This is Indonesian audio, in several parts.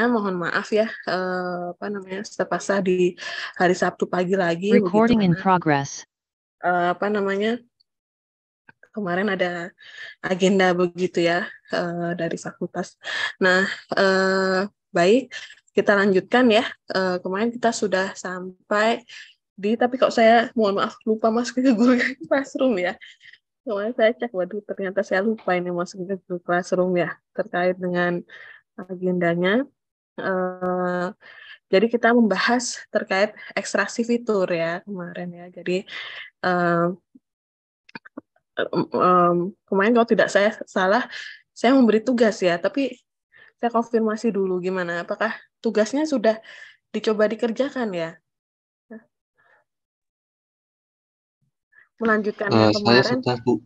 sebelumnya mohon maaf ya, apa namanya, terpaksa di hari Sabtu pagi lagi begitu Recording in karena progress. apa namanya, kemarin ada agenda begitu ya dari fakultas. Nah, baik, kita lanjutkan ya. Kemarin kita sudah sampai di, tapi kok saya mohon maaf lupa masuk ke Google Classroom ya. Kemarin saya cek, waduh ternyata saya lupa ini masuk ke Google Classroom ya terkait dengan agendanya. Eh, jadi kita membahas terkait ekstraksi fitur ya kemarin ya. Jadi eh, kemarin kalau tidak saya salah, saya memberi tugas ya, tapi saya konfirmasi dulu gimana, apakah tugasnya sudah dicoba dikerjakan ya? Melanjutkan yang Saya kemarin, sudah, Bu.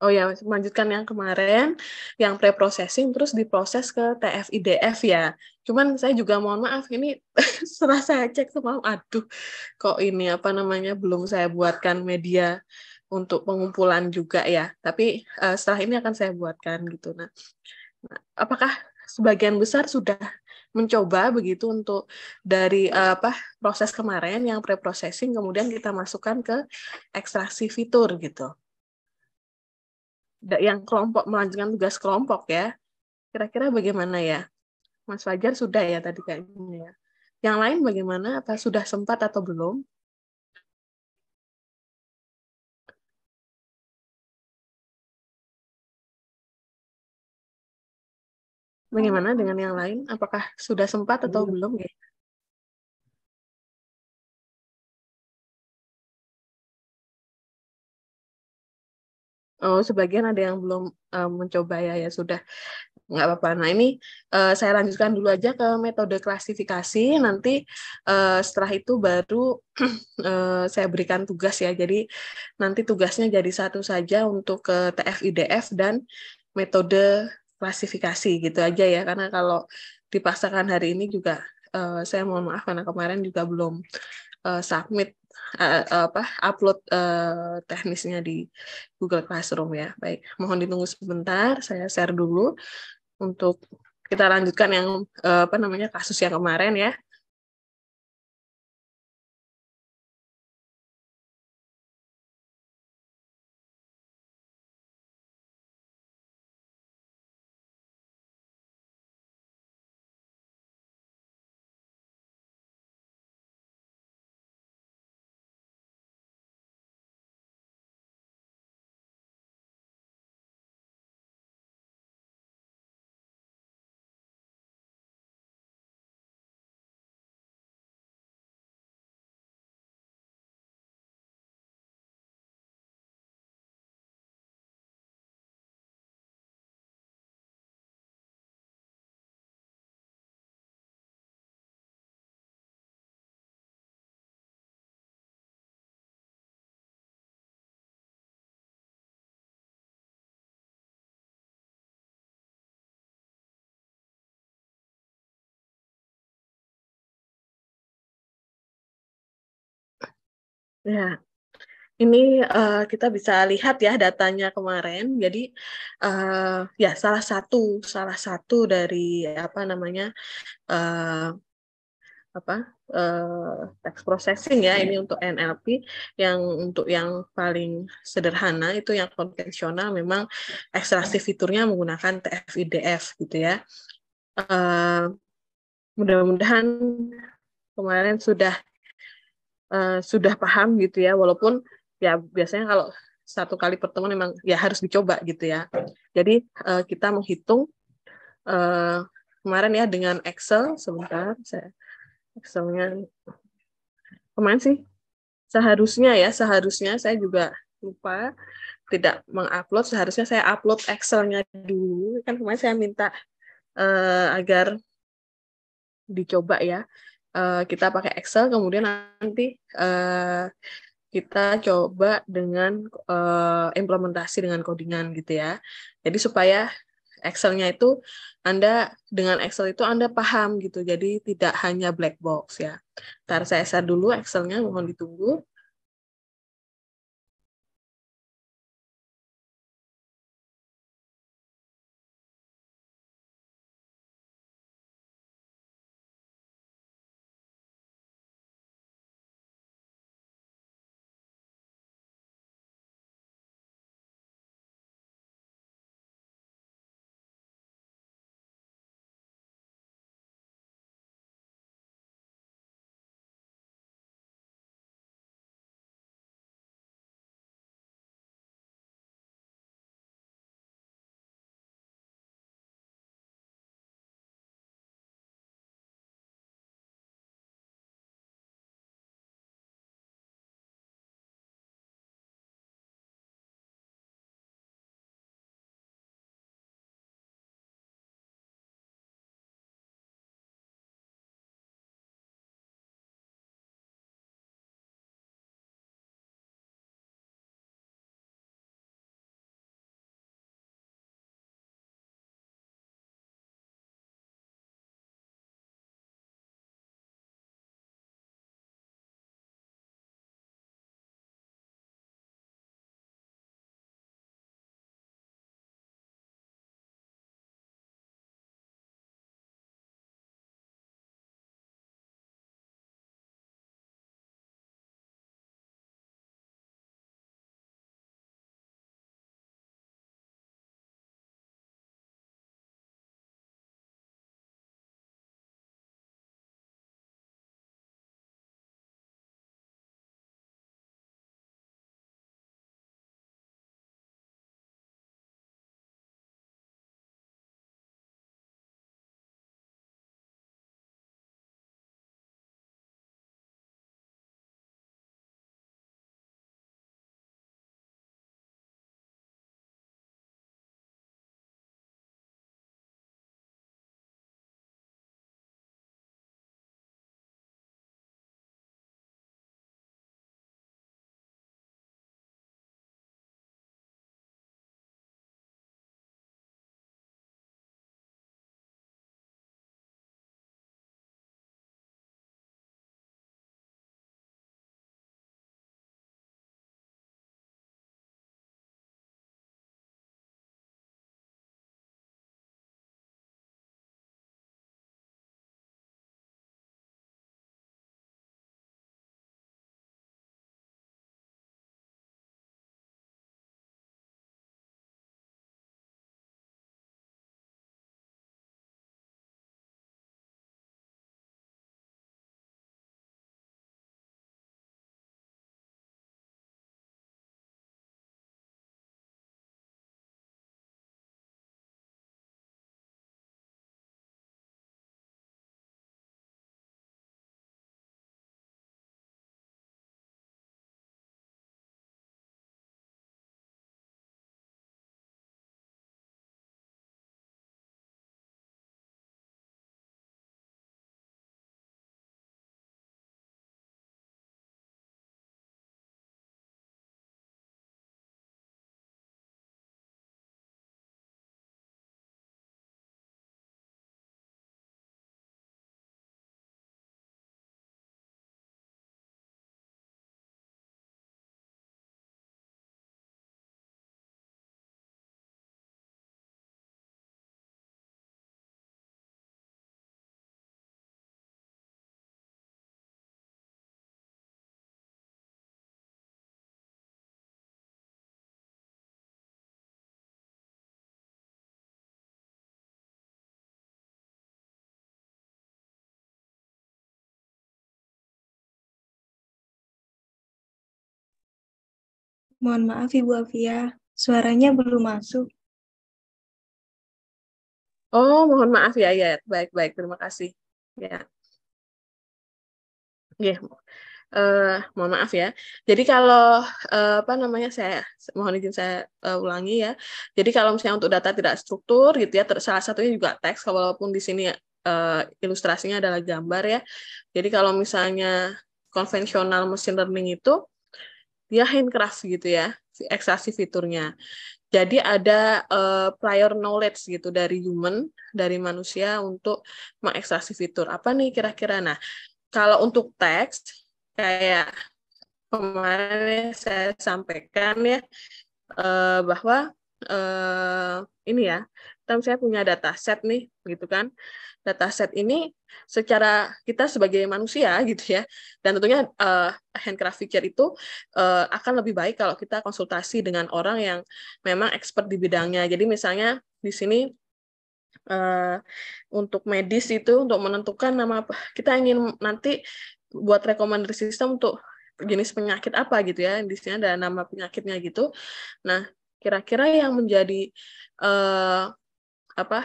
oh ya, melanjutkan yang kemarin, yang pre-processing terus diproses ke TF-IDF ya. Cuman saya juga mohon maaf, ini setelah saya cek semalam, aduh, kok ini apa namanya, belum saya buatkan media untuk pengumpulan juga ya. Tapi setelah ini akan saya buatkan gitu. Nah, apakah sebagian besar sudah mencoba begitu untuk dari apa proses kemarin yang pre-processing kemudian kita masukkan ke ekstraksi fitur gitu. Yang kelompok melanjutkan tugas kelompok ya. Kira-kira bagaimana ya? Mas Fajar sudah ya tadi kayaknya ya. Yang lain bagaimana? Apa sudah sempat atau belum? Bagaimana dengan yang lain? Apakah sudah sempat atau belum ya? Oh, sebagian ada yang belum mencoba ya, ya sudah. Nggak apa-apa. Nah, ini saya lanjutkan dulu aja ke metode klasifikasi. Nanti setelah itu baru saya berikan tugas ya. Jadi nanti tugasnya jadi satu saja untuk ke TF-IDF dan metode klasifikasi gitu aja ya. Karena kalau dipaksakan hari ini juga saya mohon maaf karena kemarin juga belum submit apa upload teknisnya di Google Classroom ya. Baik, mohon ditunggu sebentar. Saya share dulu untuk kita lanjutkan yang apa namanya kasus yang kemarin ya. Ya, ini kita bisa lihat ya datanya kemarin. Jadi ya salah satu dari apa namanya apa text processing ya ini untuk NLP yang untuk yang paling sederhana itu yang konvensional memang ekstraksi fiturnya menggunakan TF-IDF gitu ya. Mudah-mudahan kemarin sudah paham gitu ya, walaupun ya biasanya kalau satu kali pertemuan memang ya harus dicoba gitu ya. Jadi kita menghitung uh, kemarin ya dengan Excel sebentar, saya Excelnya kemarin sih seharusnya saya juga lupa tidak mengupload, seharusnya saya upload Excelnya dulu kan kemarin saya minta agar dicoba ya. Kita pakai Excel kemudian nanti kita coba dengan implementasi dengan codingan gitu ya. Jadi supaya Excel-nya itu Anda dengan Excel itu Anda paham gitu. Jadi tidak hanya black box ya. Ntar saya share dulu Excel-nya, mohon ditunggu. Mohon maaf Ibu Afia, suaranya belum masuk. Oh, mohon maaf ya, ya. Baik, terima kasih. Ya, ya. Mohon maaf ya. Jadi kalau apa namanya saya mohon izin saya ulangi ya. Jadi kalau misalnya untuk data tidak struktur gitu ya, salah satunya juga teks, walaupun di sini ilustrasinya adalah gambar ya. Jadi kalau misalnya konvensional machine learning itu dia handcraft gitu ya, ekstraksi fiturnya. Jadi ada prior knowledge gitu dari human, dari manusia untuk mengekstraksi fitur. Apa nih kira-kira? Nah, kalau untuk teks kayak kemarin saya sampaikan ya bahwa ini ya, saya punya dataset nih, gitu kan. Dataset ini secara kita sebagai manusia gitu ya, dan tentunya handcraft feature itu akan lebih baik kalau kita konsultasi dengan orang yang memang expert di bidangnya. Jadi misalnya di sini untuk medis itu untuk menentukan nama kita ingin nanti buat rekomendasi sistem untuk jenis penyakit apa gitu ya, di sini ada nama penyakitnya gitu. Nah, kira-kira yang menjadi apa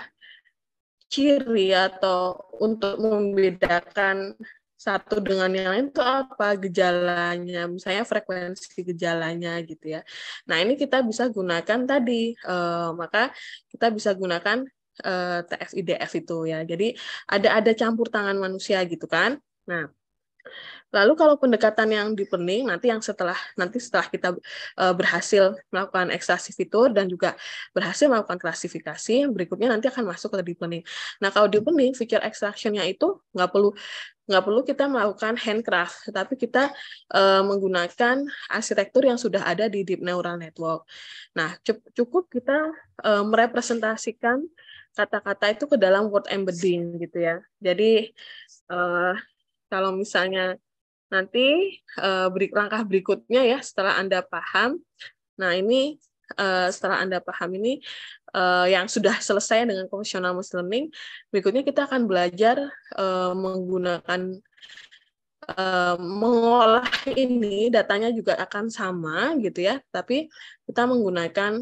ciri atau untuk membedakan satu dengan yang lain itu apa gejalanya, misalnya frekuensi gejalanya gitu ya. Nah, ini kita bisa gunakan tadi, maka kita bisa gunakan TF-IDF itu ya. Jadi ada campur tangan manusia gitu kan. Nah, lalu kalau pendekatan yang deep learning nanti setelah kita berhasil melakukan ekstraksi fitur dan juga berhasil melakukan klasifikasi, berikutnya nanti akan masuk ke deep learning. Nah, kalau deep learning feature extraction-nya itu nggak perlu kita melakukan handcraft, tetapi kita menggunakan arsitektur yang sudah ada di deep neural network. Nah, cukup kita merepresentasikan kata-kata itu ke dalam word embedding gitu ya. Jadi kalau misalnya nanti langkah berikutnya ya setelah Anda paham. Nah, ini setelah Anda paham ini yang sudah selesai dengan conventional machine learning, berikutnya kita akan belajar menggunakan mengolah ini, datanya juga akan sama gitu ya, tapi kita menggunakan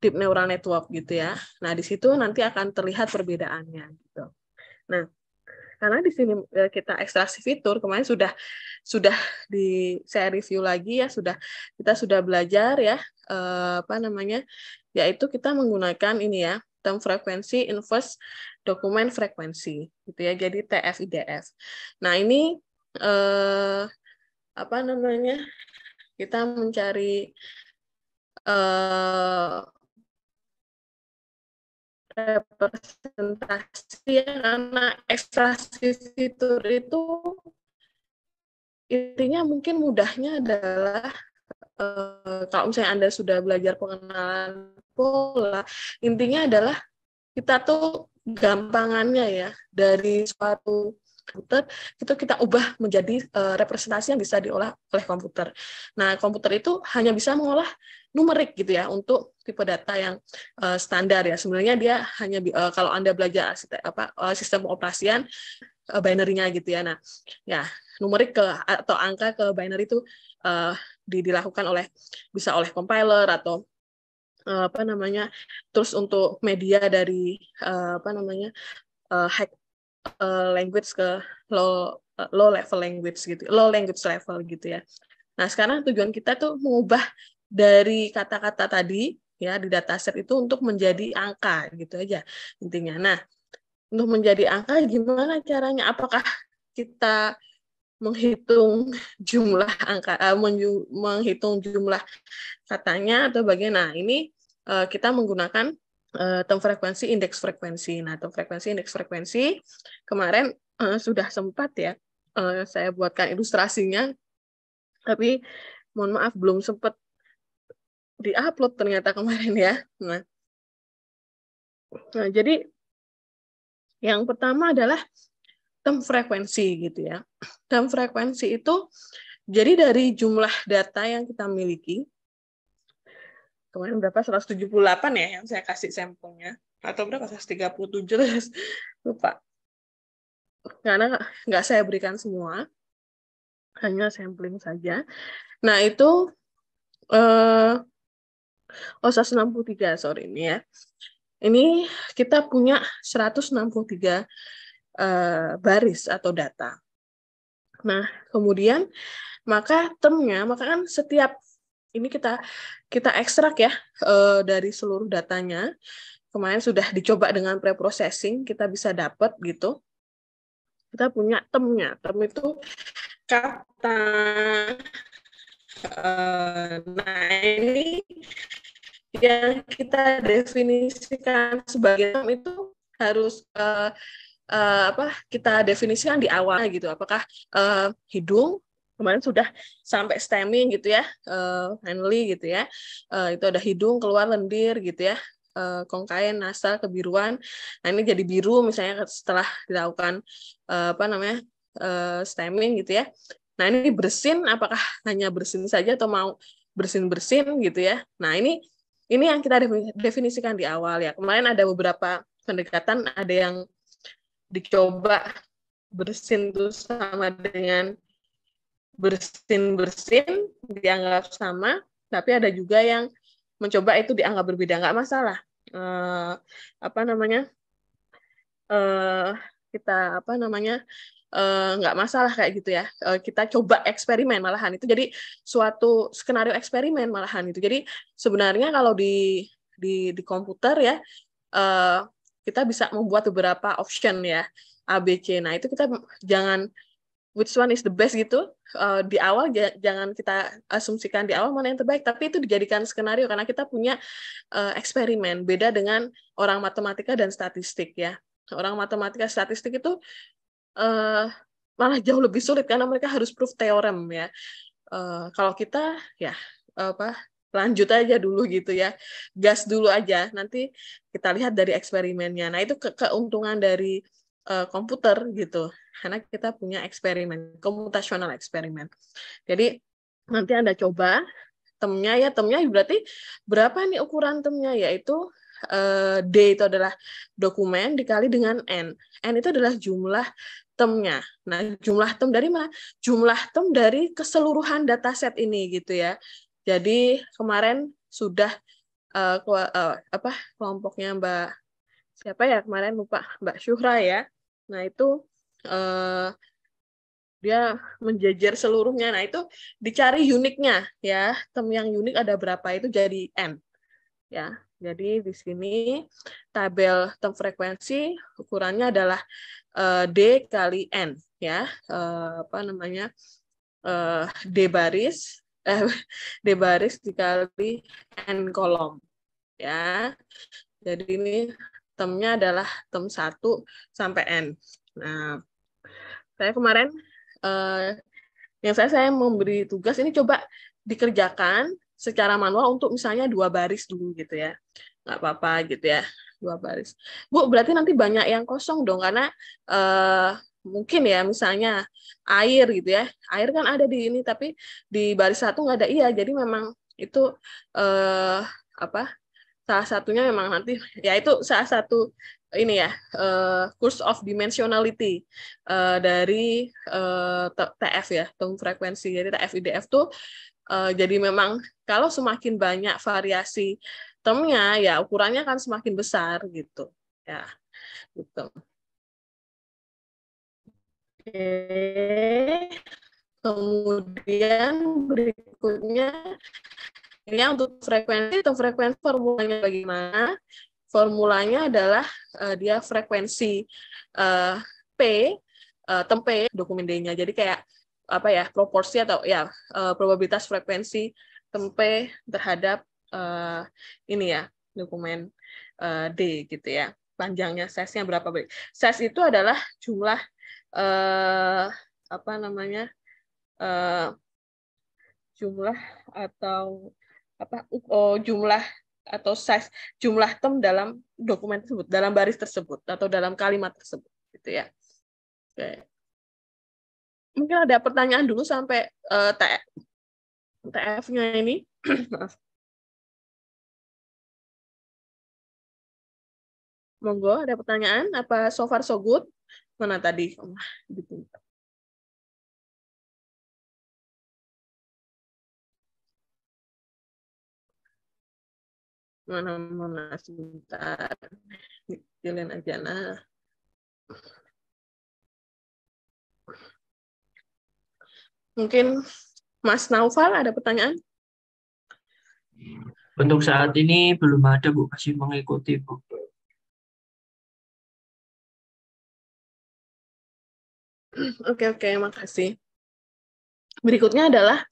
deep neural network gitu ya. Nah, di situ nanti akan terlihat perbedaannya gitu. Nah, karena di sini kita ekstraksi fitur kemarin sudah saya review lagi ya, kita sudah belajar ya apa namanya, yaitu kita menggunakan ini ya, term frekuensi inverse dokumen frekuensi gitu ya, jadi TF-IDF. Nah, ini apa namanya, kita mencari representasi ya, karena ekstraksi fitur itu intinya mungkin mudahnya adalah kalau misalnya Anda sudah belajar pengenalan pola, intinya adalah kita tuh gampangannya ya dari suatu komputer itu kita ubah menjadi representasi yang bisa diolah oleh komputer. Nah, komputer itu hanya bisa mengolah numerik gitu ya untuk tipe data yang standar ya. Sebenarnya dia hanya kalau Anda belajar sistem operasian binary-nya gitu ya. Nah, ya numerik atau angka ke binary itu dilakukan bisa oleh compiler atau apa namanya, terus untuk media dari apa namanya high language ke low level language gitu, low language level gitu ya. Nah, sekarang tujuan kita tuh mengubah dari kata-kata tadi ya di dataset itu untuk menjadi angka gitu aja intinya. Nah, untuk menjadi angka gimana caranya? Apakah kita menghitung jumlah angka, menghitung jumlah katanya atau bagaimana? Nah, ini kita menggunakan term frekuensi, indeks frekuensi. Nah, term frekuensi, indeks frekuensi kemarin sudah sempat ya saya buatkan ilustrasinya, tapi mohon maaf belum sempat diupload ternyata kemarin ya. Nah, jadi yang pertama adalah term frekuensi gitu ya. Term frekuensi itu jadi dari jumlah data yang kita miliki, kemarin berapa, 178 ya yang saya kasih sampelnya, atau berapa, 137, lupa. Karena nggak saya berikan semua, hanya sampling saja. Nah, itu Oh, 163, sorry ini ya. Ini kita punya 163 baris atau data. Nah, kemudian maka termnya, maka kan setiap ini kita ekstrak ya dari seluruh datanya. Kemarin sudah dicoba dengan preprocessing, kita bisa dapat gitu. Kita punya termnya. Term itu kata. Nah, ini yang kita definisikan sebagai term itu harus kita definisikan di awal gitu. Apakah hidung kemarin sudah sampai stemming gitu ya, finally gitu ya. Itu ada hidung, keluar lendir gitu ya, kongkain, nasal, kebiruan. Nah ini jadi biru misalnya setelah dilakukan stemming gitu ya. Nah ini bersin, apakah hanya bersin saja atau mau bersin-bersin gitu ya. Nah ini yang kita definisikan di awal ya. Kemarin ada beberapa pendekatan, ada yang dicoba bersin itu sama dengan bersin-bersin, dianggap sama, tapi ada juga yang mencoba itu dianggap berbeda, nggak masalah. Nggak masalah kayak gitu ya. Kita coba eksperimen malahan itu jadi suatu skenario eksperimen malahan itu. Jadi sebenarnya kalau di komputer ya kita bisa membuat beberapa option ya A, B, C. Nah itu kita jangan which one is the best gitu di awal, jangan kita asumsikan di awal mana yang terbaik, tapi itu dijadikan skenario karena kita punya eksperimen. Beda dengan orang matematika dan statistik ya. Orang matematika statistik itu malah jauh lebih sulit karena mereka harus proof teorem ya. Kalau kita ya lanjut aja dulu gitu ya, gas dulu aja, nanti kita lihat dari eksperimennya. Nah itu keuntungan dari komputer gitu, karena kita punya eksperimen, computational eksperimen. Jadi nanti Anda coba temnya berarti berapa nih ukuran temnya, yaitu D itu adalah dokumen dikali dengan N. N itu adalah jumlah temnya. Nah, jumlah tem dari mana? Jumlah tem dari keseluruhan dataset ini gitu ya. Jadi kemarin sudah kelompoknya Mbak siapa ya kemarin lupa, Mbak Syuhra ya. Nah, itu dia menjejer seluruhnya. Nah, itu dicari uniknya ya. Tem yang unik ada berapa itu jadi N. Ya. Jadi di sini tabel tem frekuensi ukurannya adalah D kali N ya. D baris D baris dikali N kolom ya. Jadi ini temnya adalah tem 1 sampai N. Nah, saya kemarin yang saya memberi tugas ini coba dikerjakan secara manual untuk misalnya 2 baris dulu gitu ya. Nggak apa-apa gitu ya, 2 baris. Bu, berarti nanti banyak yang kosong dong, karena mungkin ya misalnya air gitu ya. Air kan ada di ini, tapi di baris 1 nggak ada. Iya, jadi memang itu eh, salah satunya memang nanti, ya itu salah satu ini ya, course of dimensionality dari TF ya, tone frekuensi. Jadi TF IDF tuh jadi memang kalau semakin banyak variasi termnya ya ukurannya kan semakin besar gitu. Ya, gitu. Oke. Kemudian berikutnya ini untuk frekuensi formulanya bagaimana? Formulanya adalah dia frekuensi P, tempe dokumen D-nya. Jadi kayak apa ya, proporsi atau ya probabilitas frekuensi tempe terhadap ini ya, dokumen D gitu ya. Panjangnya, size-nya berapa? Size itu adalah jumlah eh, apa namanya? eh, jumlah atau jumlah atau size jumlah tem dalam dokumen tersebut, dalam baris tersebut atau dalam kalimat tersebut gitu ya. Oke. Mungkin ada pertanyaan dulu sampai TF-nya ini. Maaf. Monggo, ada pertanyaan? Apa so far so good? Mana tadi? Gitu. Mana sebentar. Kecilin aja. Nah, mungkin Mas Naufal ada pertanyaan? Untuk saat ini belum ada, Bu. Masih mengikuti, Bu. Oke, makasih. Berikutnya adalah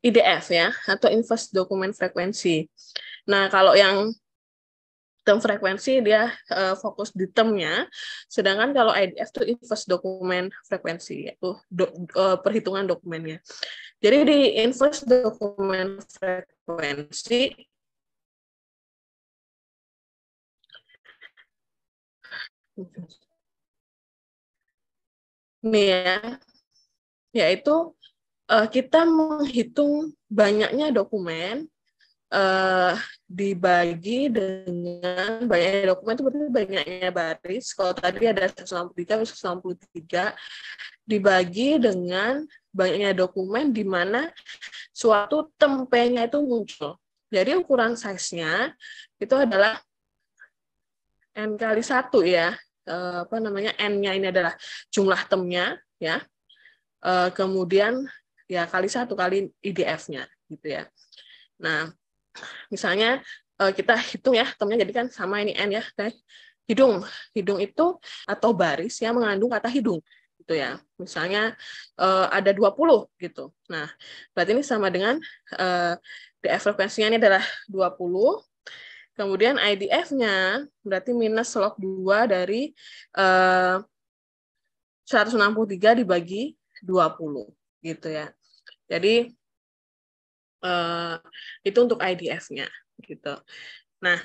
IDF ya, atau Inverse Document Frequency. Nah, kalau yang term frekuensi dia fokus di termnya, sedangkan kalau IDF itu inverse dokumen frekuensi, yaitu perhitungan dokumennya. Jadi di inverse dokumen frekuensi nih ya, yaitu kita menghitung banyaknya dokumen dibagi dengan banyaknya dokumen itu berarti banyaknya baris. Kalau tadi ada 163 dibagi dengan banyaknya dokumen di mana suatu tempenya itu muncul. Jadi ukuran size-nya itu adalah N kali 1 ya. Apa namanya, N-nya ini adalah jumlah temnya ya. Kemudian ya kali 1 kali IDF-nya gitu ya. Nah, misalnya kita hitung ya, temnya jadi kan sama ini N ya. Hidung itu atau baris yang mengandung kata hidung gitu ya. Misalnya ada 20 gitu. Nah, berarti ini sama dengan DF frekuensinya ini adalah 20. Kemudian IDF-nya berarti minus log 2 dari 163 dibagi 20 gitu ya. Jadi itu untuk IDF-nya gitu. Nah,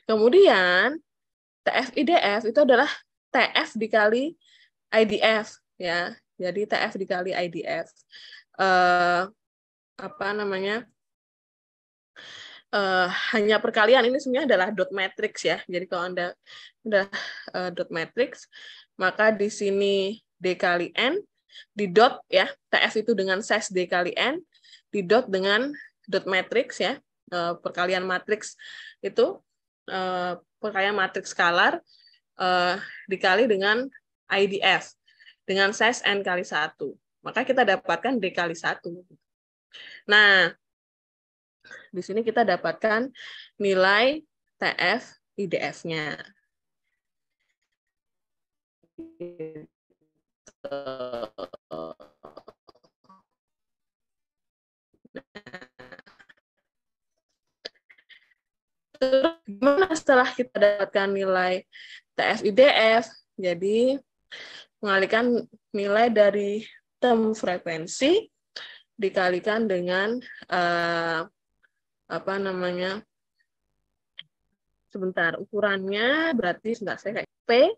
kemudian TF IDF itu adalah TF dikali IDF ya. Jadi TF dikali IDF. Apa namanya? Hanya perkalian ini sebenarnya adalah dot matrix ya. Jadi kalau Anda udah dot matrix, maka di sini D kali N, di dot ya, TF itu dengan size D kali N, di dot dengan dot matrix ya, perkalian matriks itu, perkalian matriks skalar, dikali dengan IDF, dengan size N kali 1. Maka kita dapatkan D kali 1. Nah, di sini kita dapatkan nilai TF IDF-nya. Terus gimana setelah kita dapatkan nilai TF IDF? Jadi mengalihkan nilai dari term frekuensi dikalikan dengan apa namanya, sebentar, ukurannya berarti sebentar saya kayak P,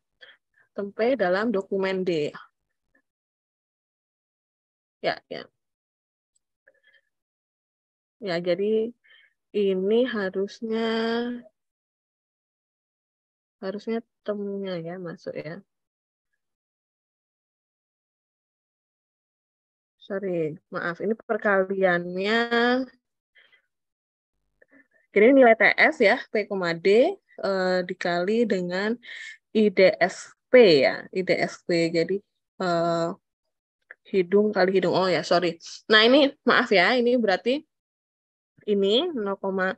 term P dalam dokumen D. Ya. Ya, jadi ini harusnya temunya ya masuk ya. Sorry, maaf, ini perkaliannya. Jadi nilai TF ya, P, D dikali dengan IDFP ya, IDFP. Jadi hidung kali hidung. Oh ya, sorry. Nah, ini maaf ya, ini berarti ini 0,14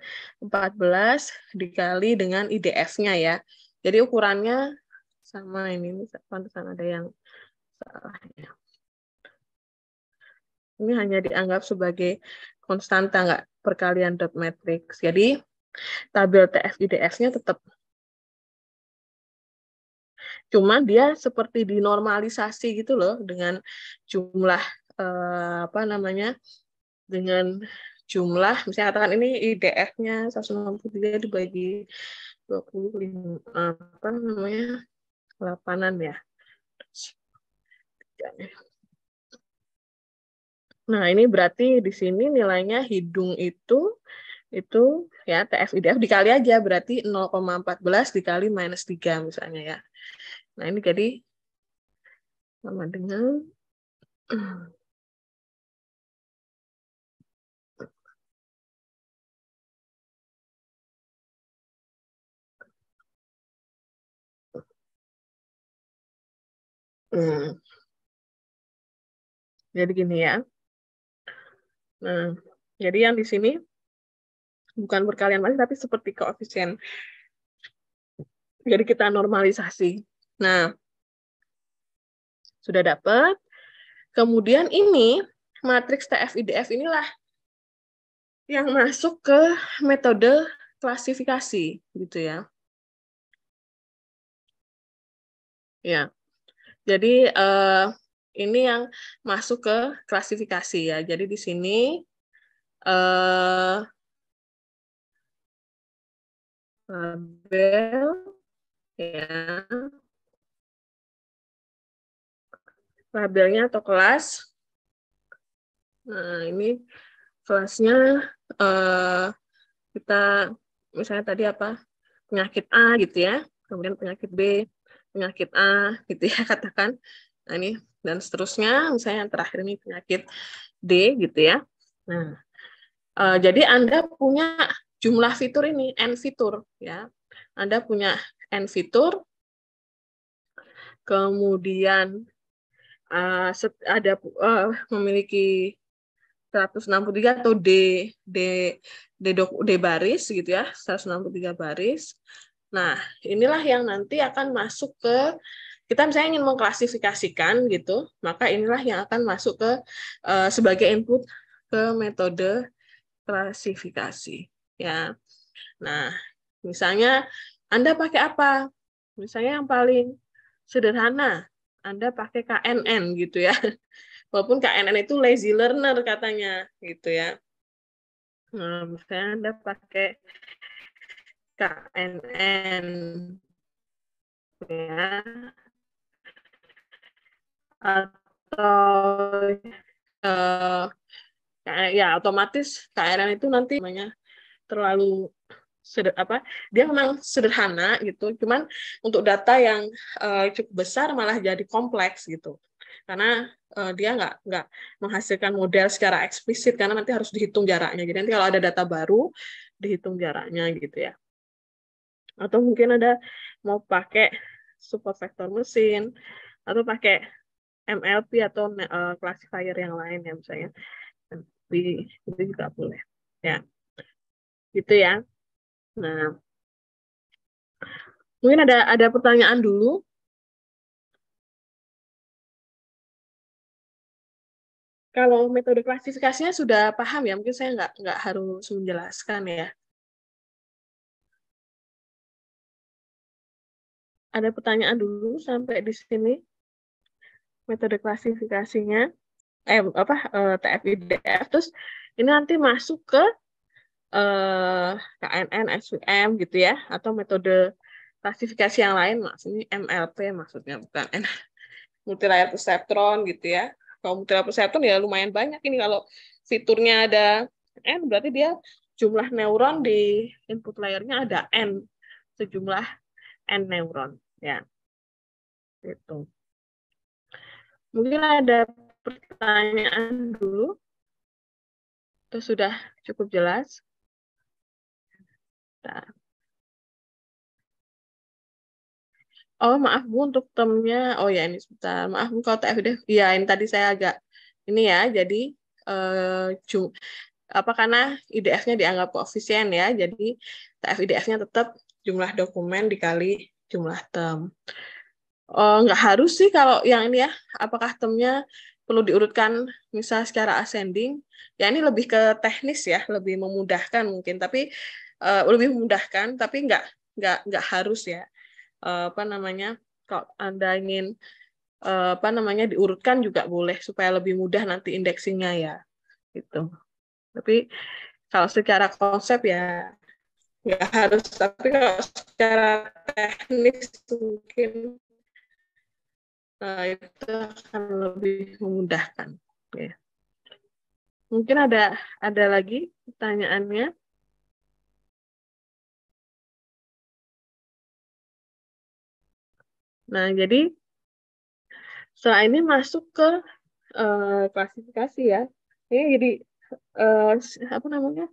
dikali dengan IDF-nya ya. Jadi ukurannya sama ini pantesan ada yang salah ya. Ini hanya dianggap sebagai konstanta, nggak perkalian dot matrix. Jadi tabel TF IDF-nya tetap, cuma dia seperti dinormalisasi gitu loh dengan jumlah apa namanya, dengan jumlah misalnya katakan ini IDF-nya 163 dibagi 25 apa namanya 8-an ya. Nah, ini berarti di sini nilainya hidung itu ya TF IDF dikali aja berarti 0,14 dikali minus 3 misalnya ya. Nah, ini jadi sama dengan Hmm. Jadi gini ya. Nah, jadi yang di sini bukan perkalian masih, tapi seperti koefisien. Jadi kita normalisasi. Nah, sudah dapat. Kemudian ini, matriks TF-IDF inilah yang masuk ke metode klasifikasi, gitu ya. Ya, jadi ini yang masuk ke klasifikasi ya. Jadi di sini label ya, labelnya atau kelas. Nah, ini kelasnya kita misalnya tadi apa? Penyakit A gitu ya. Kemudian penyakit B, penyakit A gitu ya katakan. Nah, ini dan seterusnya, misalnya yang terakhir ini penyakit D gitu ya. Nah, jadi Anda punya jumlah fitur ini, N fitur ya. Anda punya N fitur, kemudian ada memiliki 163 atau D baris gitu ya, 163 baris. Nah, inilah yang nanti akan masuk ke, kita misalnya ingin mengklasifikasikan gitu, maka inilah yang akan masuk ke sebagai input ke metode klasifikasi ya. Nah, misalnya Anda pakai apa? Misalnya yang paling sederhana, Anda pakai KNN gitu ya. Walaupun KNN itu lazy learner katanya gitu ya. Nah, misalnya Anda pakai KNN ya, atau ya otomatis KNN itu nanti namanya terlalu dia memang sederhana gitu, cuman untuk data yang cukup besar malah jadi kompleks gitu, karena dia nggak menghasilkan model secara eksplisit karena nanti harus dihitung jaraknya. Jadi nanti kalau ada data baru dihitung jaraknya gitu ya. Atau mungkin ada mau pakai support vector mesin atau pakai MLP atau classifier yang lain ya misalnya. Itu juga boleh ya. Gitu ya. Nah, mungkin ada pertanyaan dulu. Kalau metode klasifikasinya sudah paham ya, mungkin saya nggak harus menjelaskan ya. Ada pertanyaan dulu sampai di sini metode klasifikasinya, TF-IDF, terus ini nanti masuk ke KNN, SVM gitu ya, atau metode klasifikasi yang lain, maksudnya MLP maksudnya, bukan multi-layer perceptron gitu ya. Kalau multi-layer perceptron ya lumayan banyak ini, kalau fiturnya ada N, berarti dia jumlah neuron di input layernya ada N, sejumlah N neuron ya. Gitu. Mungkin ada pertanyaan dulu, itu sudah cukup jelas. Nah. Oh maaf Bu, untuk termnya, oh ya ini sebentar, maaf Bu kalau TF-IDF, ya ini tadi saya agak ini ya, jadi karena IDF-nya dianggap koefisien ya, jadi TF-IDF-nya tetap jumlah dokumen dikali jumlah term. Nggak harus sih kalau yang ini ya, apakah termnya perlu diurutkan misal secara ascending, ya ini lebih ke teknis ya, lebih memudahkan mungkin, tapi lebih memudahkan, tapi nggak harus ya. Apa namanya, kalau Anda ingin diurutkan juga boleh supaya lebih mudah nanti indeksingnya ya gitu. Tapi kalau secara konsep ya nggak harus, tapi kalau secara teknis mungkin itu akan lebih memudahkan ya. Mungkin ada lagi pertanyaannya. Nah, jadi setelah ini masuk ke klasifikasi ya. Ini jadi apa namanya,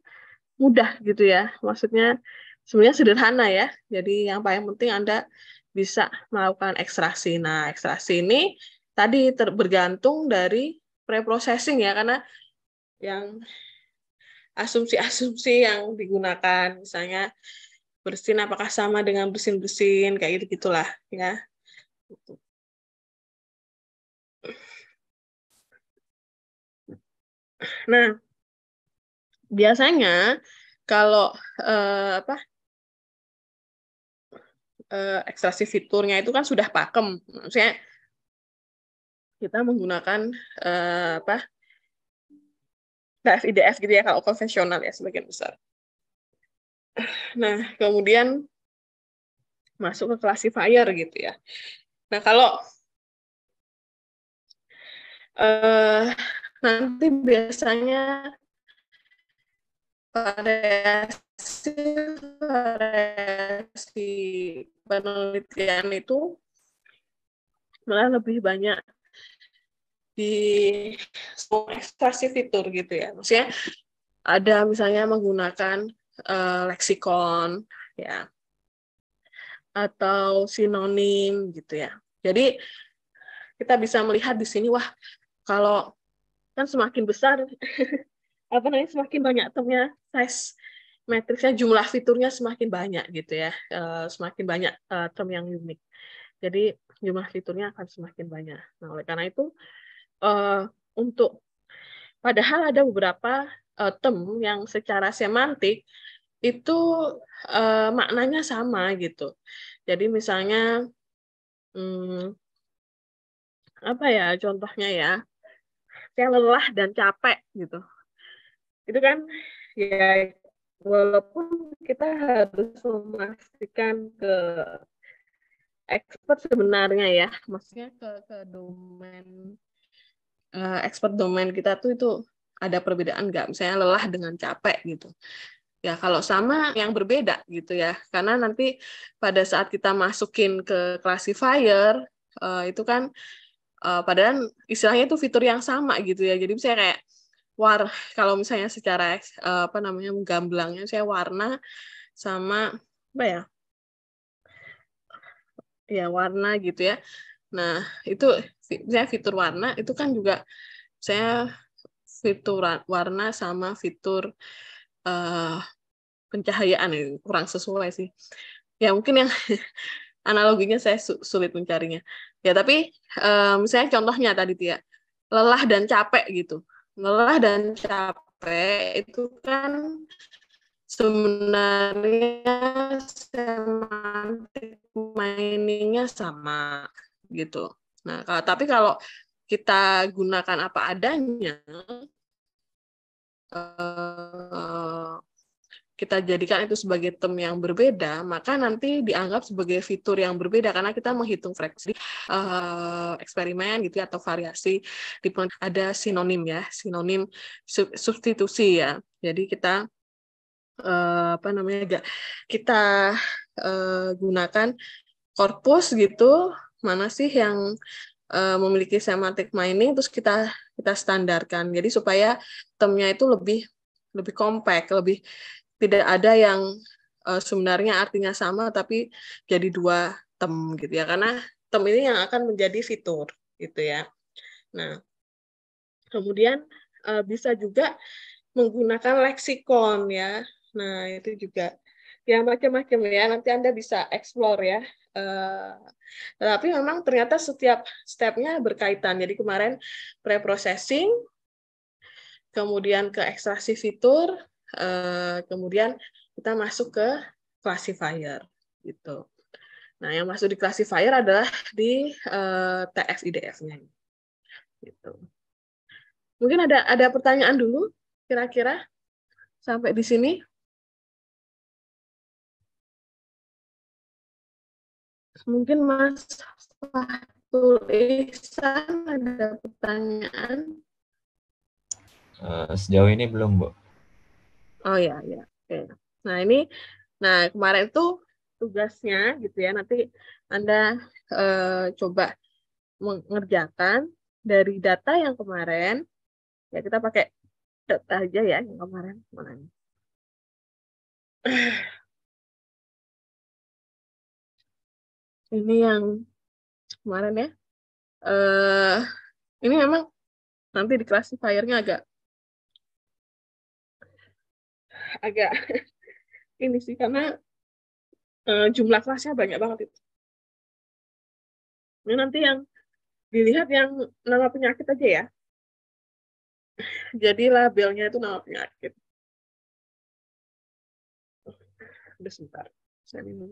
mudah gitu ya. Maksudnya sebenarnya sederhana ya. Jadi yang paling penting Anda bisa melakukan ekstraksi. Nah, ekstraksi ini tadi bergantung dari preprocessing ya, karena yang asumsi-asumsi yang digunakan, misalnya bersin apakah sama dengan bersin-bersin, kayak gitu-gitulah ya. Nah, biasanya kalau ekstraksi fiturnya itu kan sudah pakem, maksudnya kita menggunakan TF-IDF gitu ya kalau konvensional ya sebagian besar. Nah, kemudian masuk ke classifier gitu ya. Nah, kalau nanti biasanya variasi penelitian itu malah lebih banyak di ekstraksi fitur gitu ya. Maksudnya ada misalnya menggunakan leksikon ya atau sinonim gitu ya. Jadi kita bisa melihat di sini wah kalau kan semakin besar semakin banyak termnya, size matriksnya, jumlah fiturnya semakin banyak gitu ya, semakin banyak term yang unik. Jadi jumlah fiturnya akan semakin banyak. Nah, oleh karena itu untuk padahal ada beberapa term yang secara semantik itu maknanya sama gitu. Jadi misalnya apa ya contohnya ya, kayak lelah dan capek gitu. Itu kan ya walaupun kita harus memastikan ke expert sebenarnya ya, maksudnya ke domain expert domain kita tuh itu ada perbedaan nggak, misalnya lelah dengan capek gitu. Ya kalau sama yang berbeda gitu ya, karena nanti pada saat kita masukin ke classifier itu kan padahal istilahnya itu fitur yang sama gitu ya. Jadi misalnya kayak kalau misalnya secara gamblangnya saya warna sama apa ya warna gitu ya. Nah itu misalnya fitur warna itu kan juga saya fitur warna sama fitur pencahayaan itu kurang sesuai sih. Ya mungkin yang analoginya saya sulit mencarinya. Ya tapi misalnya contohnya tadi Tia, lelah dan capek gitu. Lelah dan capek itu kan sebenarnya semantik miningnya sama gitu. Nah, tapi kalau kita gunakan apa adanya, kita jadikan itu sebagai term yang berbeda, maka nanti dianggap sebagai fitur yang berbeda karena kita menghitung frekuensi eksperimen gitu ya, atau variasi di ada sinonim ya, sinonim substitusi ya. Jadi kita kita gunakan korpus gitu, mana sih yang memiliki semantic mining, terus kita standarkan. Jadi supaya termnya itu lebih compact, lebih tidak ada yang sebenarnya artinya sama tapi jadi dua term gitu ya, karena term ini yang akan menjadi fitur gitu ya. Nah, kemudian bisa juga menggunakan leksikon ya. Nah, itu juga ya macam-macam ya. Nanti Anda bisa explore ya. Tapi memang ternyata setiap stepnya berkaitan. Jadi kemarin preprocessing, kemudian ke ekstraksi fitur, kemudian kita masuk ke classifier gitu. Nah, yang masuk di classifier adalah di TF-IDF-nya gitu. Mungkin ada pertanyaan dulu kira-kira sampai di sini. Mungkin Mas Fatul Ihsan ada pertanyaan. Sejauh ini belum, Bu. Oh ya, ya. Oke. Nah kemarin itu tugasnya gitu ya. Nanti Anda coba mengerjakan dari data yang kemarin. Ya kita pakai data aja ya yang kemarin. Mana nih? Ini yang kemarin ya. eh ini memang nanti di classifier-nya agak agak ini sih karena jumlah kelasnya banyak banget itu. Ini nanti yang dilihat yang nama penyakit aja ya. Jadi labelnya itu nama penyakit. Udah sebentar. Saya minum.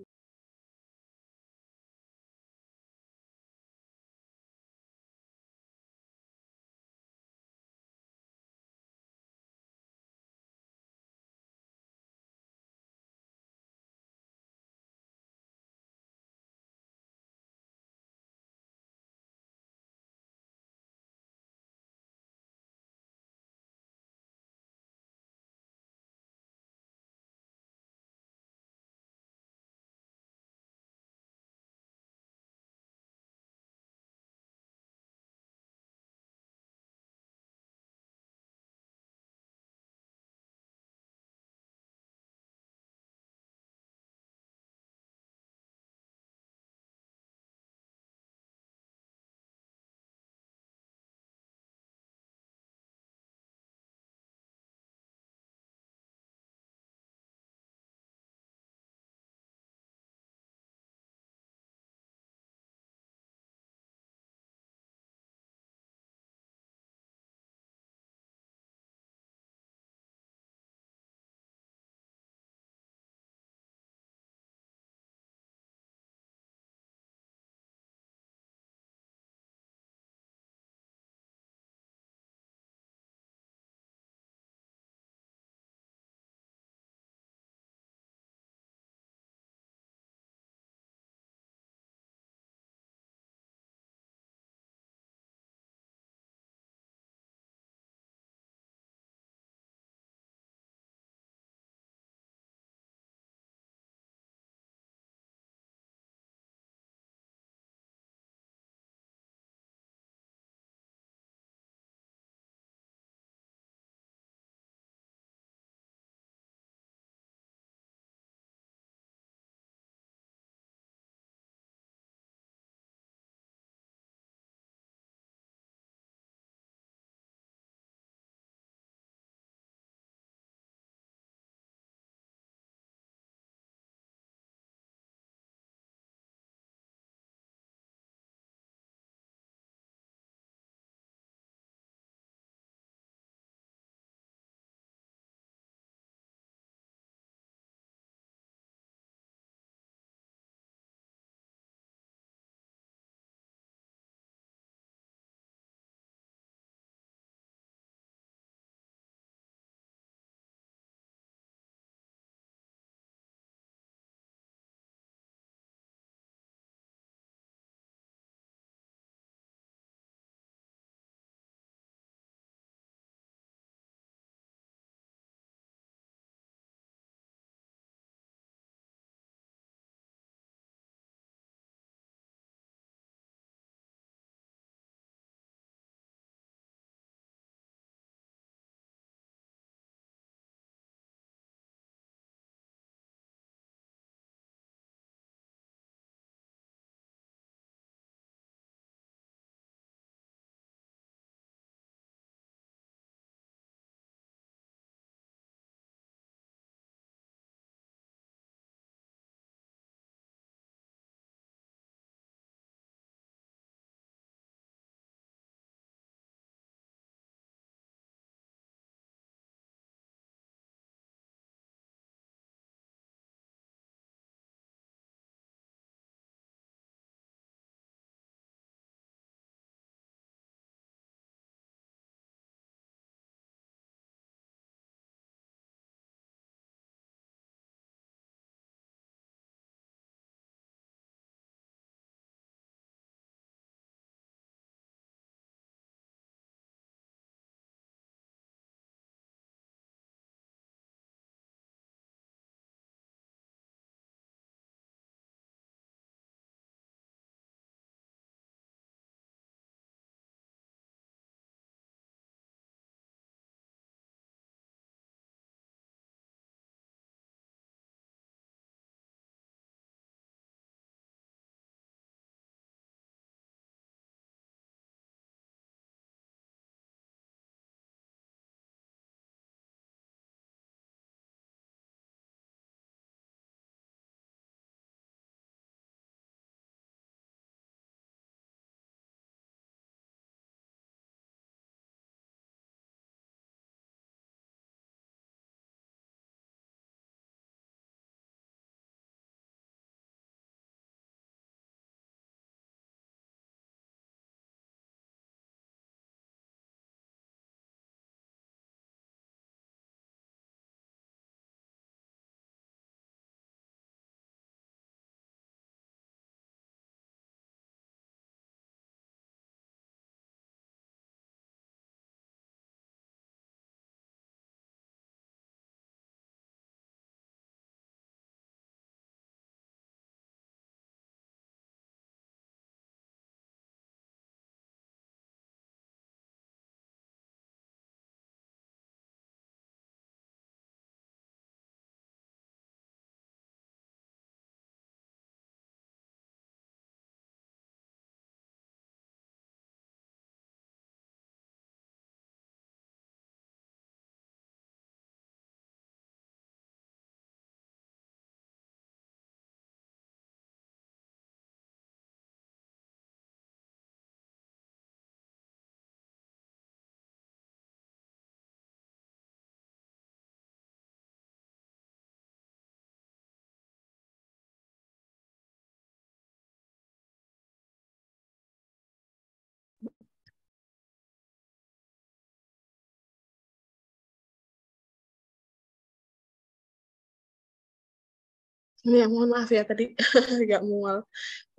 Ini mohon maaf ya tadi agak mual.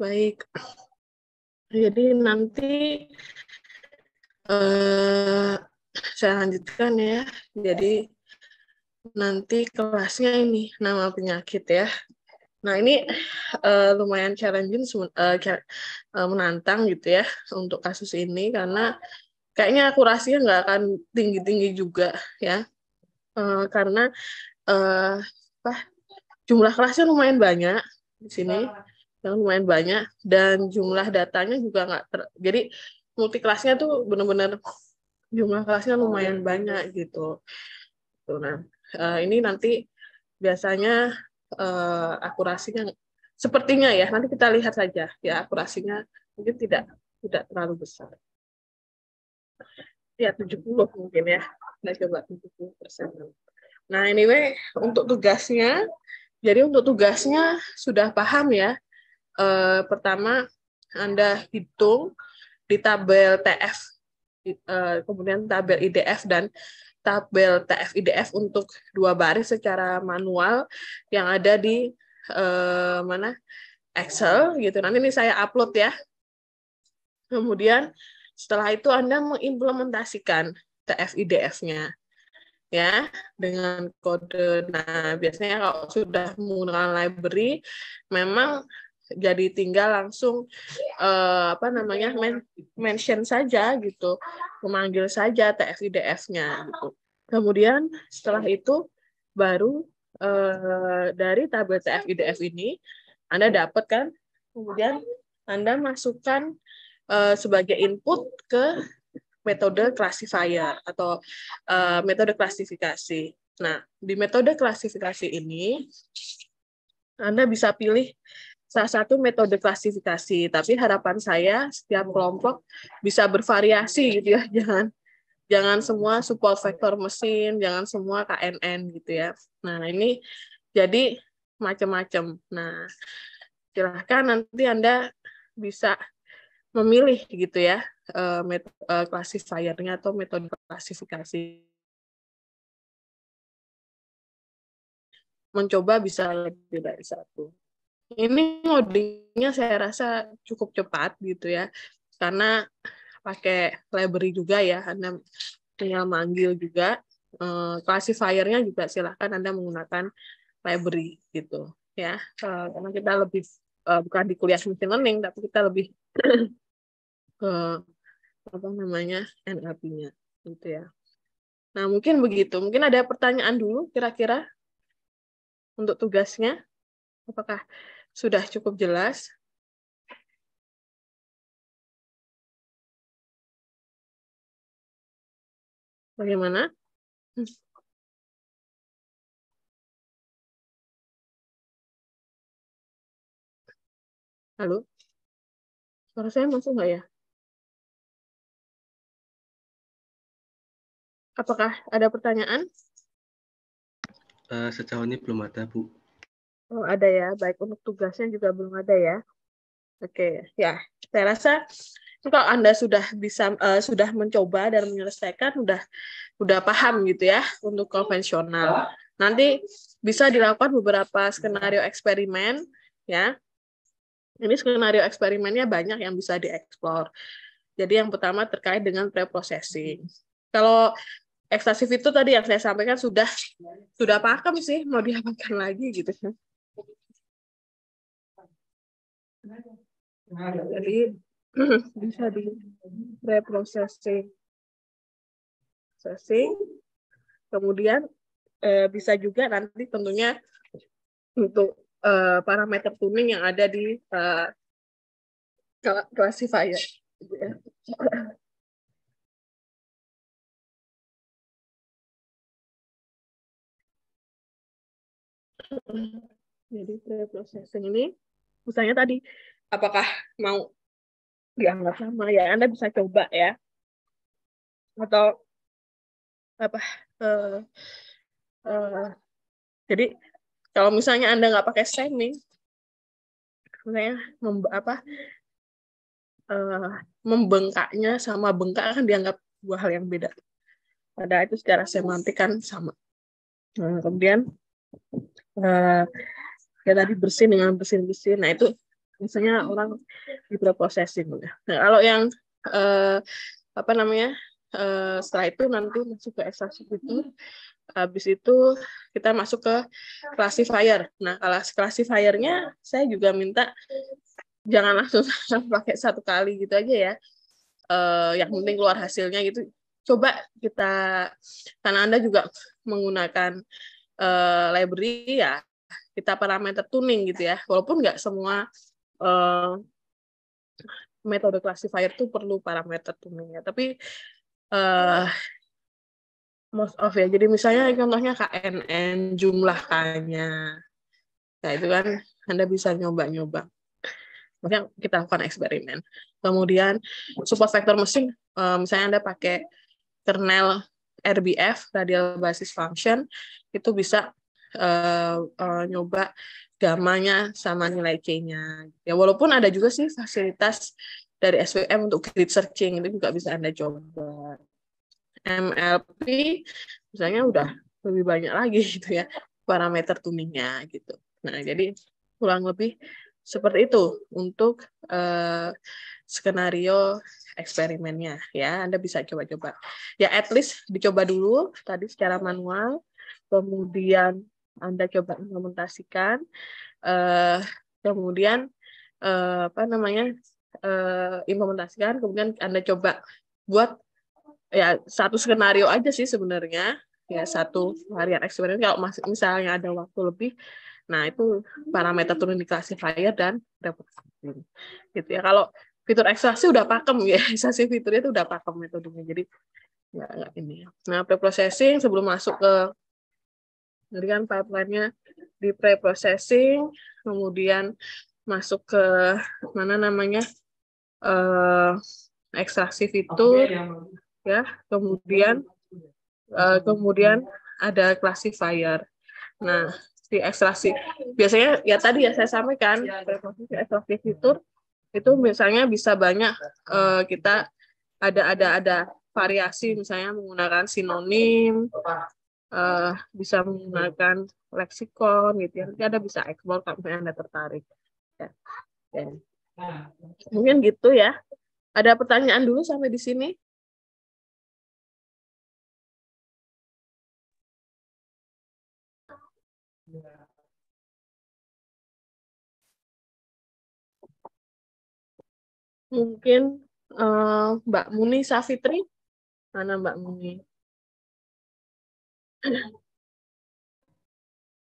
Baik. Jadi nanti saya lanjutkan ya. Jadi nanti kelasnya ini nama penyakit ya. Nah ini lumayan challenging, menantang gitu ya untuk kasus ini karena kayaknya akurasinya nggak akan tinggi-tinggi juga ya. Karena jumlah kelasnya lumayan banyak di sini, yang lumayan banyak dan jumlah datanya juga nggak jadi multi kelasnya tuh benar-benar jumlah kelasnya lumayan banyak gitu. Nah, ini nanti biasanya akurasinya sepertinya ya nanti kita lihat saja ya akurasinya mungkin tidak terlalu besar. Ya 70 mungkin ya. Kita coba 70%. Nah, anyway, untuk tugasnya, jadi untuk tugasnya sudah paham ya. Pertama, Anda hitung di tabel TF, kemudian tabel IDF dan tabel TF IDF untuk 2 baris secara manual yang ada di mana Excel gitu. Nanti ini saya upload ya. Kemudian setelah itu Anda mengimplementasikan TF IDF-nya ya dengan kode. Nah, biasanya kalau sudah menggunakan library memang jadi tinggal langsung mention saja gitu, memanggil saja TF-IDF-nya gitu. Kemudian setelah itu baru dari tabel TF-IDF ini Anda dapat kan, kemudian Anda masukkan sebagai input ke metode classifier atau metode klasifikasi. Nah, di metode klasifikasi ini Anda bisa pilih salah satu metode klasifikasi, tapi harapan saya setiap kelompok bisa bervariasi gitu ya, jangan semua support vektor mesin, jangan semua KNN gitu ya. Nah, ini jadi macam-macam. Nah, silahkan nanti Anda bisa memilih gitu ya classifiernya atau metode klasifikasi. Mencoba bisa lebih dari satu. Ini ngodingnya saya rasa cukup cepat gitu ya, karena pakai library juga ya, Anda tinggal manggil juga. Classifiernya juga silahkan Anda menggunakan library gitu ya, karena kita lebih bukan di kuliah machine learning, tapi kita lebih ke NLP-nya gitu ya. Nah, mungkin begitu. Mungkin ada pertanyaan dulu kira-kira untuk tugasnya. Apakah sudah cukup jelas? Bagaimana? Halo? Suara saya masuk nggak ya? Apakah ada pertanyaan? Sejauh ini belum ada, Bu. Oh, ada ya. Baik, untuk tugasnya juga belum ada ya. Oke, ya. Saya rasa kalau Anda sudah bisa sudah mencoba dan menyelesaikan, udah paham gitu ya untuk konvensional. Nanti bisa dilakukan beberapa skenario eksperimen ya. Ini skenario eksperimennya banyak yang bisa dieksplor. Jadi yang pertama terkait dengan preprocessing. Kalau ekstensif itu tadi yang saya sampaikan sudah pakem sih, mau diapakan lagi gitu. Jadi bisa di preprocessing, kemudian bisa juga nanti tentunya untuk parameter tuning yang ada di classifier. Jadi preprocessing ini, misalnya tadi, apakah mau dianggap sama ya? Anda bisa coba ya, atau apa? Jadi kalau misalnya Anda nggak pakai stemming, misalnya membengkaknya sama bengkak kan dianggap dua hal yang beda. Padahal itu secara semantik kan sama. Nah, kemudian kayak tadi bersin dengan bersin. Nah itu misalnya orang di preprocessing. Nah kalau yang setelah itu nanti masuk ke ekstraksi fitur. Habis itu kita masuk ke classifier. Nah kalau classifiernya saya juga minta jangan langsung pakai satu kali gitu aja ya. Yang penting keluar hasilnya gitu. Coba kita, karena Anda juga menggunakan library ya, kita parameter tuning gitu ya. Walaupun nggak semua metode classifier itu perlu parameter tuning ya. Tapi most of ya. Jadi misalnya contohnya KNN, jumlah K-nya. Nah itu kan Anda bisa nyoba-nyoba. Makanya kita lakukan eksperimen. Kemudian support vector machine, misalnya Anda pakai kernel RBF, radial basis function, itu bisa nyoba gamanya sama nilai C-nya. Ya walaupun ada juga sih fasilitas dari SVM untuk grid searching, itu juga bisa Anda coba. MLP misalnya udah lebih banyak lagi gitu ya parameter tuningnya gitu. Nah jadi kurang lebih seperti itu untuk skenario eksperimennya ya. Anda bisa coba-coba ya, at least dicoba dulu tadi secara manual, kemudian Anda coba implementasikan, kemudian implementasikan, kemudian Anda coba buat ya satu skenario aja sih sebenarnya, ya satu harian eksperimen. Kalau misalnya ada waktu lebih, nah itu parameter tuning di classifier dan reprocessing gitu ya. Kalau fitur ekstraksi udah pakem ya, ekstraksi fiturnya itu udah pakem metodenya, jadi nggak ini. Nah preprocessing sebelum masuk ke jadi kan pipeline-nya di preprocessing, kemudian masuk ke mana namanya ekstraksi fitur ya, kemudian ada classifier. Nah, di ekstraksi biasanya ya tadi ya saya sampaikan ekstraksi fitur itu misalnya bisa banyak, kita ada variasi, misalnya menggunakan sinonim, bisa menggunakan leksikon gitu ya. Nanti Anda bisa explore kalau misalnya Anda tertarik. Ya. Ya. Mungkin gitu ya. Ada pertanyaan dulu sampai di sini? Mungkin Mbak Muni Safitri, mana Mbak Muni?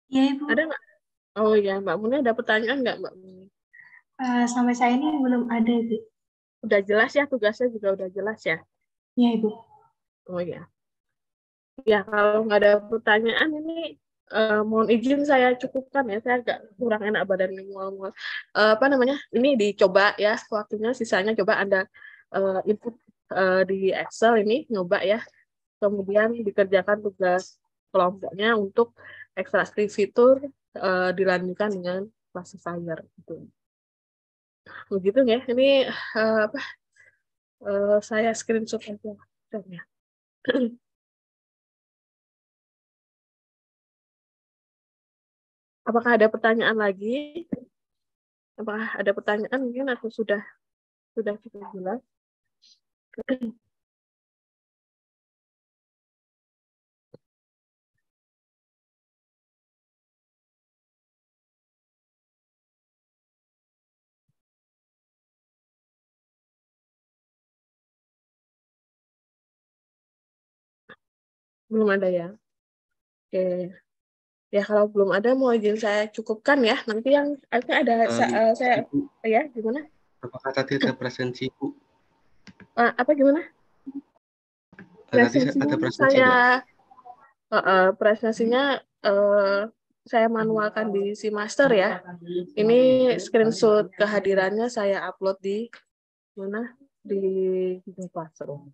Ya, Ibu. Ada nggak? Oh ya, Mbak Muni ada pertanyaan nggak Mbak Muni? Sampai saya ini belum ada, Ibu. Udah jelas ya, tugasnya juga udah jelas ya? Ya, Ibu. Oh ya. Ya, kalau nggak ada pertanyaan ini mohon izin saya cukupkan ya. Saya agak kurang enak badan ini mual-mual. Ini dicoba ya waktunya, sisanya coba Anda input di Excel ini, nyoba ya. Kemudian dikerjakan tugas kelompoknya untuk ekstraksi fitur, dilanjutkan dengan classifier gitu. Begitu ya. Ini saya screenshot aja. Ya. Apakah ada pertanyaan lagi? Apakah ada pertanyaan mungkin atau sudah cukup jelas? Belum ada ya? Oke. Ya kalau belum ada mau izin saya cukupkan ya. Nanti yang ada saya Ibu, ya gimana? apakah tadi ada presensi, Bu? Apa gimana? Tadi ada presensi Saya nggak? presentasinya saya manualkan di si master ya. Ini screenshot kehadirannya saya upload di mana? Di Google Classroom.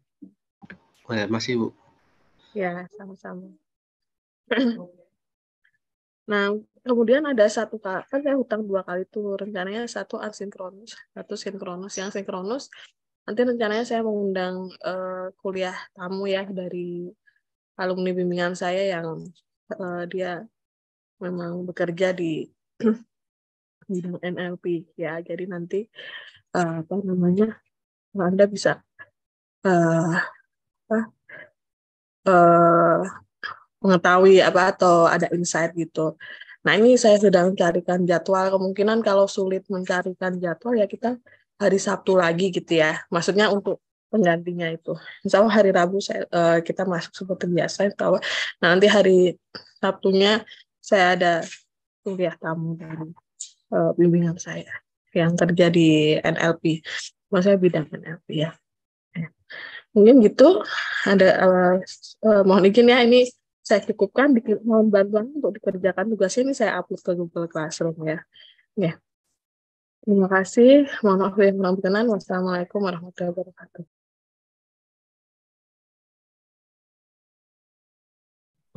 Oh ya, masih, Bu. Ya, sama-sama. Nah, kemudian ada satu kali, kan saya hutang 2 kali tuh, rencananya satu asinkronus, satu sinkronus. Yang sinkronus, nanti rencananya saya mengundang kuliah tamu ya dari alumni bimbingan saya yang dia memang bekerja di bidang NLP ya. Jadi nanti apa namanya, Anda bisa uh, apa, uh, mengetahui apa atau ada insight gitu. Nah, ini saya sedang mencarikan jadwal. Kemungkinan kalau sulit mencarikan jadwal ya kita hari Sabtu lagi gitu ya. Maksudnya untuk penggantinya itu. Insya Allah hari Rabu kita masuk seperti biasa. Insya Allah. Nah, nanti hari Sabtunya saya ada kuliah tamu dari bimbingan saya yang kerja di NLP. Maksudnya bidang NLP ya. Mungkin gitu. Ada mohon izin ya, ini saya cukupkan, mohon bantuan untuk dikerjakan tugasnya, ini saya upload ke Google Classroom ya. Ya. Terima kasih. Mohon maaf yang kurang berkenan. Wassalamualaikum warahmatullahi wabarakatuh.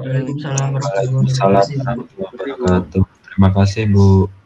Waalaikumsalam warahmatullahi Waalaikumsalam wabarakatuh. warahmatullahi wabarakatuh. Terima kasih Bu.